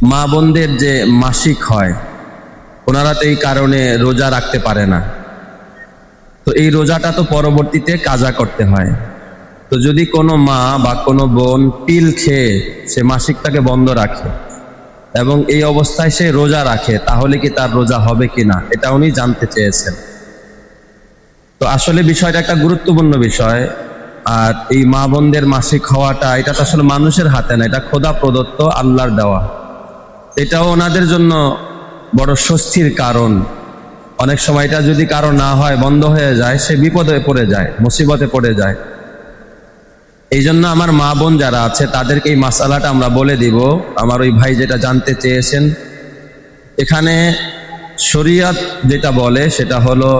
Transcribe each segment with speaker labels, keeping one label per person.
Speaker 1: মা বোনদের যে মাসিক হয় ওনারা তো এই কারণে রোজা রাখতে পারে না, তো এই রোজাটা তো পরবর্তীতে কাজা করতে হয়। তো যদি কোনো মা বা কোনো বোন পিল খেয়ে সে মাসিকটাকে বন্ধ রাখে এবং এই অবস্থায় সে রোজা রাখে, তাহলে কি তার রোজা হবে কিনা এটা উনি জানতে চেয়েছেন। তো আসলে বিষয়টা একটা গুরুত্বপূর্ণ বিষয়। আর এই মা বোনদের মাসিক হওয়াটা এটা তো আসলে মানুষের হাতে না, এটা খোদা প্রদত্ত, আল্লাহর দেওয়া। এটাও ওনাদের জন্য বড় স্বস্তির কারণ। অনেক সময় এটা যদি কারো না হয়, বন্ধ হয়ে যায়, সে বিপদে পড়ে যায়, মুসিবতে পড়ে যায়। এই জন্য আমার মা বোন যারা আছে তাদেরকে এই মাসালাটা আমরা বলে দিব। আমার ওই ভাই যেটা জানতে চেয়েছেন, এখানে শরীয়ত যেটা বলে সেটা হলো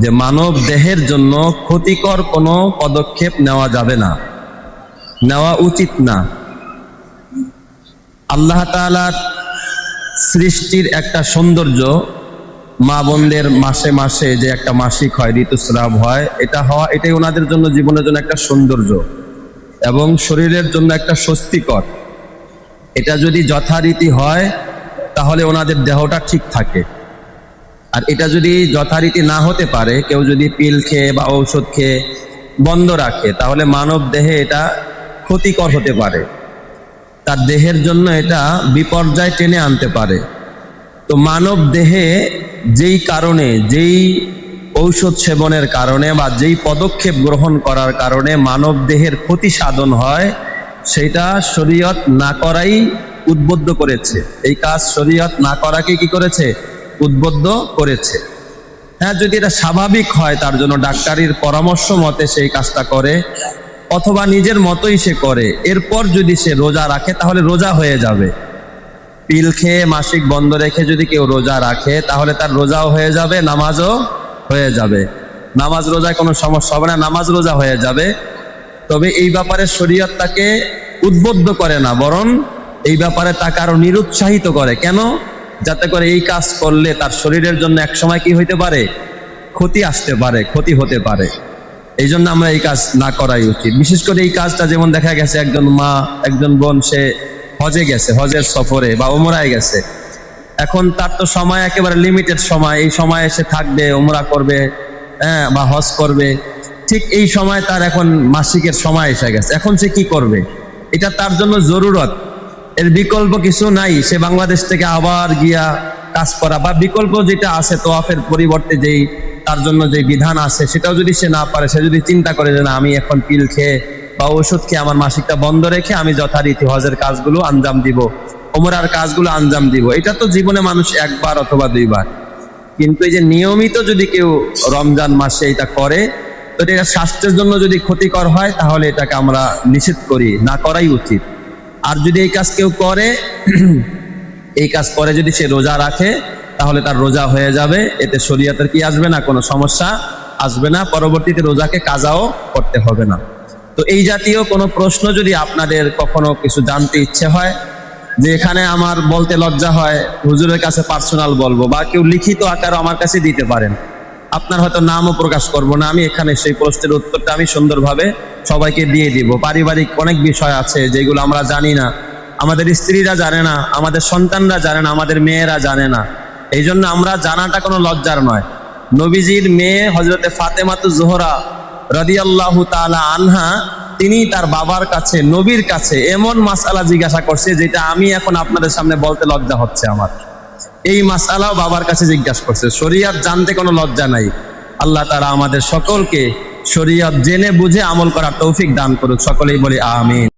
Speaker 1: যে মানব দেহের জন্য ক্ষতিকর কোনো পদক্ষেপ নেওয়া যাবে না, নেওয়া উচিত না। আল্লাহ তাআলার সৃষ্টির একটা সৌন্দর্য, মা বোনদের মাসে মাসে যে একটা মাসিক হয়, ঋতুস্রাব হয়, এটাই ওনাদের জন্য, জীবনের জন্য একটা সৌন্দর্য এবং শরীরের জন্য একটা স্বস্তিকর। এটা যদি যথারীতি হয় তাহলে ওনাদের দেহটা ঠিক থাকে। আর এটা যদি যথারীতি না হতে পারে, কেউ যদি পিল খেয়ে বা ঔষধ খেয়ে বন্ধ রাখে, তাহলে মানব দেহে এটা ক্ষতিকর হতে পারে, তার দেহের জন্য এটা বিপর্যয় টেনে আনতে পারে। তো মানব দেহে যেই কারণে, যেই ঔষধ সেবনের কারণে বা যেই পদক্ষেপ গ্রহণ করার কারণে মানব দেহের ক্ষতি সাধন হয়, সেটা শরীয়ত না করাই উদ্বুদ্ধ করেছে। এই কাজ শরীয়ত না করাকে কি করেছে? উদ্বুদ্ধ করেছে। হ্যাঁ, যদি এটা স্বাভাবিক হয়, তার জন্য ডাক্তারির পরামর্শ মতে সেই কাজটা করে অথবা নিজের মতোই সে করে, এরপর যদি সে রোজা রাখে তাহলে রোজা হয়ে যাবে। পিল খেয়ে মাসিক বন্ধ রেখে যদি কেউ রোজা রাখে তাহলে তার রোজাও হয়ে যাবে, নামাজও হয়ে যাবে। নামাজ রোজায় কোনো সমস্যা হবে না, নামাজ রোজা হয়ে যাবে। তবে এই ব্যাপারে শরীয়ত তাকে উদ্বুদ্ধ করে না, বরং এই ব্যাপারে তাকে আরো নিরুৎসাহিত করে। কেন? যাতে করে এই কাজ করলে তার শরীরের জন্য একসময় কি হইতে পারে? ক্ষতি আসতে পারে, ক্ষতি হতে পারে। এই জন্য আমরা এই কাজ না করাই উচিত। বিশেষ করে এই কাজটা যেমন দেখা গেছে একজন মা, একজন বোন, সে হজে গেছে, হজের সফরে বা উমরায় গেছে। এখন তার তো সময় একেবারে লিমিটেড সময়, এই সময় সে থাকবে, উমরা করবে, হ্যাঁ, বা হজ করবে। ঠিক এই সময় তার এখন মাসিকের সময় এসে গেছে। এখন সে কি করবে? এটা তার জন্য জরুরত, এর বিকল্প কিছু নাই। সে বাংলাদেশ থেকে আবার গিয়া কাজ করা, বা বিকল্প যেটা আছে তোয়াফের পরিবর্তে যেই তার জন্য যে বিধান আছে সেটাও যদি সে না পারে, সে যদি চিন্তা করে যে না, আমি এখন পিল খেয়ে বা ওষুধ খেয়ে আমার মাসিকটা বন্ধ রেখে আমি যথারীতি হজের কাজগুলো আঞ্জাম দিব, ওমরার কাজগুলো আঞ্জাম দিব, এটা তো জীবনে মানুষ একবার অথবা দুইবার। কিন্তু এই যে নিয়মিত যদি কেউ রমজান মাসে এটা করে, তো এটা স্বাস্থ্যের জন্য যদি ক্ষতিকর হয় তাহলে এটাকে আমরা নিষেধ করি, না করাই উচিত। আর যদি এই কাজ কেউ করে, এই কাজ করে যদি সে রোজা রাখে তাহলে তার রোজা হয়ে যাবে, এতে শরীয়তের কি আসবে না? কোনো সমস্যা আসবে না, পরবর্তীতে রোজাকে কাজাও করতে হবে না। তো এই জাতীয় কোনো প্রশ্ন যদি আপনাদের কখনো কিছু জানতে ইচ্ছে হয়, যে এখানে আমার বলতে লজ্জা হয়, হুজুরের কাছে পার্সোনাল বলবো, বা কেউ লিখিত আকারে আমার কাছে দিতে পারেন, আপনার হয়তো নামও প্রকাশ করব না আমি, এখানে সেই প্রশ্নের উত্তরটা আমি সুন্দরভাবে সবাইকে দিয়ে দিব। পারিবারিক অনেক বিষয় আছে যেগুলো আমরা জানি না, আমাদের স্ত্রীরা জানে না, আমাদের সন্তানরা জানে না, আমাদের মেয়েরা জানে না। এই জন্য আমরা জানাটা কোনো লজ্জার নয়। নবীজির মেয়ে হযরতে ফাতেমাতুজ জোহরা রাদিয়াল্লাহু তাআলা আনহা, তিনি তার বাবার কাছে, নবীর কাছে এমন মাসআলা জিজ্ঞাসা করছে যেটা আমি এখন আপনাদের সামনে বলতে লজ্জা হচ্ছে আমার। এই মাসআলাও বাবার কাছে জিজ্ঞাসা করছে। শরীয়ত জানতে কোনো লজ্জা নাই। আল্লাহ তাআলা আমাদের সকলকে শরীয়ত জেনে বুঝে আমল করার তৌফিক দান করুক। সকলেই বলি আমিন।